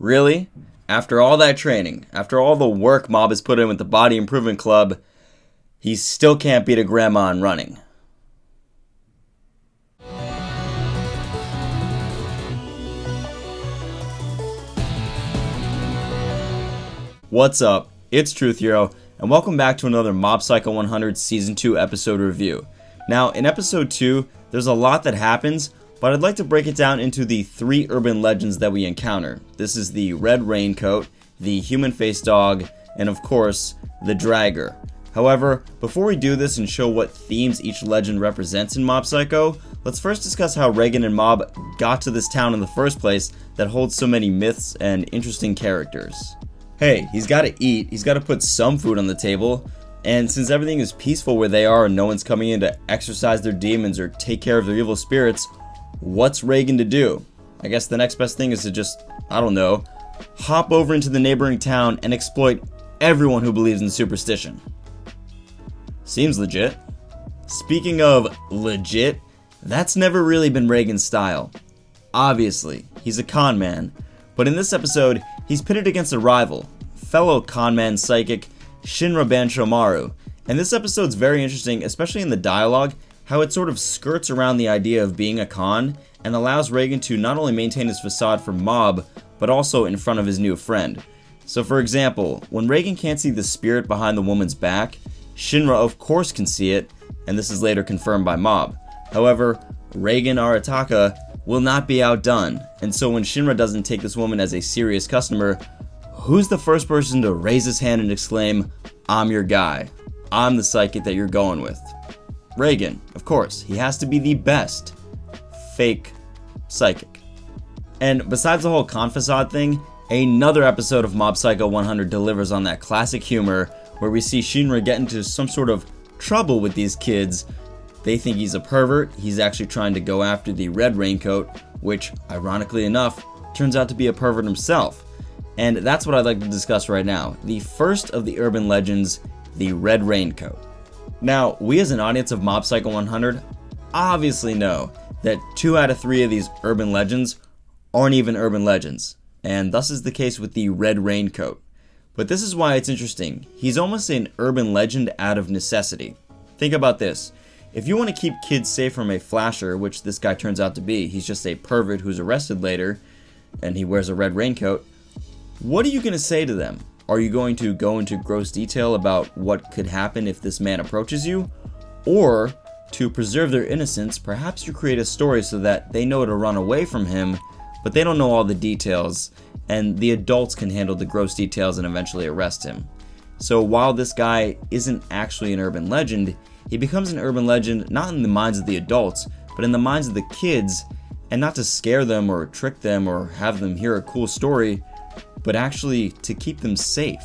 Really? After all that training, after all the work Mob has put in with the Body Improvement Club, he still can't beat a grandma in running. What's up? It's Truth Hero, and welcome back to another Mob Psycho 100 Season 2 episode review. Now, in episode 2, there's a lot that happens, but I'd like to break it down into the 3 urban legends that we encounter. This is the Red Raincoat, the Human-Faced Dog, and of course, the Dragger. However, before we do this and show what themes each legend represents in Mob Psycho, let's first discuss how Reigen and Mob got to this town in the first place that holds so many myths and interesting characters. Hey, he's gotta eat, he's gotta put some food on the table, and since everything is peaceful where they are and no one's coming in to exorcise their demons or take care of their evil spirits, what's Reigen to do? I guess the next best thing is to just, I don't know, hop over into the neighboring town and exploit everyone who believes in superstition. Seems legit. Speaking of legit, that's never really been Reigen's style. Obviously, he's a con man, but in this episode, he's pitted against a rival, fellow conman psychic Shinra Banshomaru, and this episode's very interesting, especially in the dialogue, how it sort of skirts around the idea of being a con and allows Reigen to not only maintain his facade for Mob, but also in front of his new friend. So for example, when Reigen can't see the spirit behind the woman's back, Shinra of course can see it, and this is later confirmed by Mob. However, Reigen Arataka will not be outdone, and so when Shinra doesn't take this woman as a serious customer, who's the first person to raise his hand and exclaim, "I'm your guy. I'm the psychic that you're going with"? Reigen, of course. He has to be the best fake psychic. And besides the whole con facade thing, another episode of Mob Psycho 100 delivers on that classic humor where we see Shinra get into some sort of trouble with these kids. They think he's a pervert. He's actually trying to go after the Red Raincoat, which, ironically enough, turns out to be a pervert himself. And that's what I'd like to discuss right now. The first of the urban legends, the Red Raincoat. Now, we as an audience of Mob Psycho 100 obviously know that 2 out of 3 of these urban legends aren't even urban legends, and thus is the case with the Red Raincoat. But this is why it's interesting. He's almost an urban legend out of necessity. Think about this. If you want to keep kids safe from a flasher, which this guy turns out to be, he's just a pervert who's arrested later, and he wears a red raincoat, what are you going to say to them? Are you going to go into gross detail about what could happen if this man approaches you? Or, to preserve their innocence, perhaps you create a story so that they know to run away from him, but they don't know all the details, and the adults can handle the gross details and eventually arrest him. So while this guy isn't actually an urban legend, he becomes an urban legend not in the minds of the adults, but in the minds of the kids, and not to scare them or trick them or have them hear a cool story, but actually to keep them safe.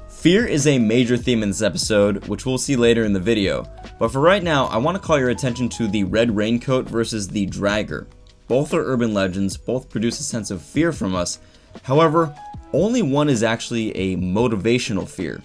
Fear is a major theme in this episode, which we'll see later in the video, but for right now, I want to call your attention to the Red Raincoat versus the Dragger. Both are urban legends, both produce a sense of fear from us. However, only one is actually a motivational fear.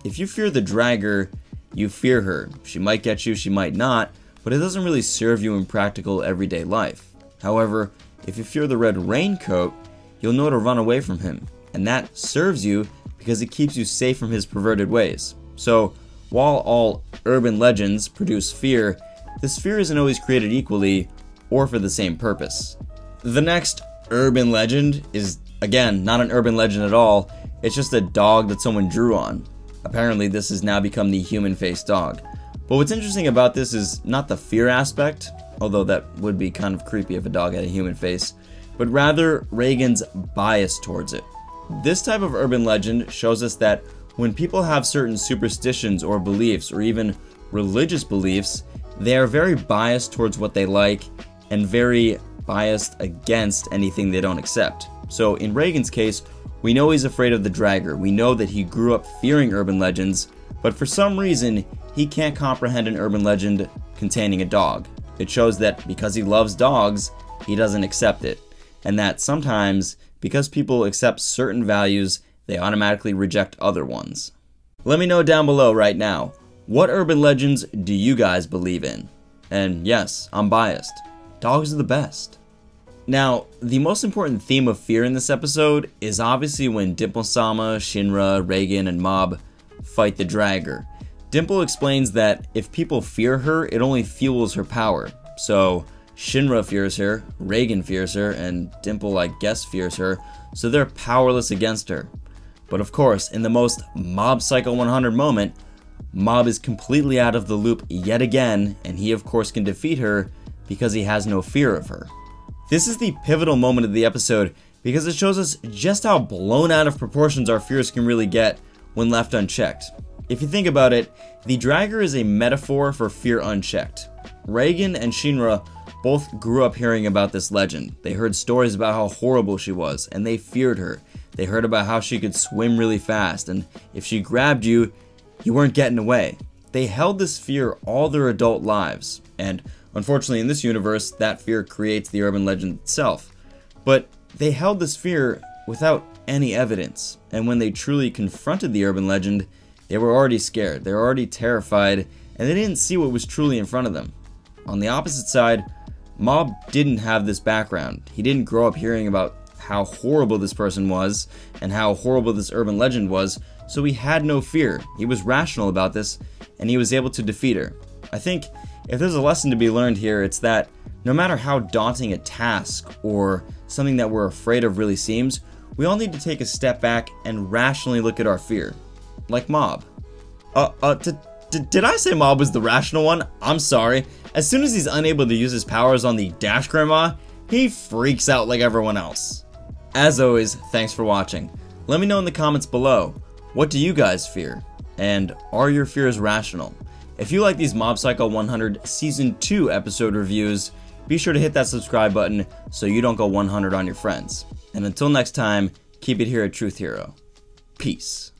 If you fear the Dragger, you fear her. She might get you, she might not, but it doesn't really serve you in practical everyday life. However, if you fear the Red Raincoat, you'll know to run away from him, and that serves you because it keeps you safe from his perverted ways. So, while all urban legends produce fear, this fear isn't always created equally or for the same purpose. The next urban legend is, again, not an urban legend at all, it's just a dog that someone drew on. Apparently this has now become the human-faced dog. But what's interesting about this is not the fear aspect, although that would be kind of creepy if a dog had a human face, but rather Reigen's bias towards it. This type of urban legend shows us that when people have certain superstitions or beliefs, or even religious beliefs, they are very biased towards what they like and very biased against anything they don't accept. So in Reigen's case, we know he's afraid of the Dragger. We know that he grew up fearing urban legends, but for some reason, he can't comprehend an urban legend containing a dog. It shows that because he loves dogs, he doesn't accept it, and that sometimes, because people accept certain values, they automatically reject other ones. Let me know down below right now, what urban legends do you guys believe in? And yes, I'm biased. Dogs are the best. Now, the most important theme of fear in this episode is obviously when Dimple-sama, Shinra, Reigen, and Mob fight the Dragger. Dimple explains that if people fear her, it only fuels her power. So Shinra fears her, Reigen fears her, and Dimple, I guess, fears her, so they're powerless against her. But of course, in the most Mob Psycho 100 moment, Mob is completely out of the loop yet again, and he of course can defeat her because he has no fear of her. This is the pivotal moment of the episode because it shows us just how blown out of proportions our fears can really get when left unchecked. If you think about it, the Dragger is a metaphor for fear unchecked. Reigen and Shinra both grew up hearing about this legend. They heard stories about how horrible she was, and they feared her. They heard about how she could swim really fast, and if she grabbed you, you weren't getting away. They held this fear all their adult lives, and unfortunately in this universe, that fear creates the urban legend itself. But they held this fear without any evidence, and when they truly confronted the urban legend, they were already scared, they were already terrified, and they didn't see what was truly in front of them. On the opposite side, Mob didn't have this background. He didn't grow up hearing about how horrible this person was and how horrible this urban legend was, so he had no fear. He was rational about this, and he was able to defeat her. I think if there's a lesson to be learned here, it's that no matter how daunting a task or something that we're afraid of really seems, we all need to take a step back and rationally look at our fear. Like Mob. Did I say Mob was the rational one? I'm sorry. As soon as he's unable to use his powers on the Dash Grandma, he freaks out like everyone else. As always, thanks for watching. Let me know in the comments below, what do you guys fear? And are your fears rational? If you like these Mob Psycho 100 Season 2 episode reviews, be sure to hit that subscribe button so you don't go 100 on your friends. And until next time, keep it here at Truth Hero. Peace.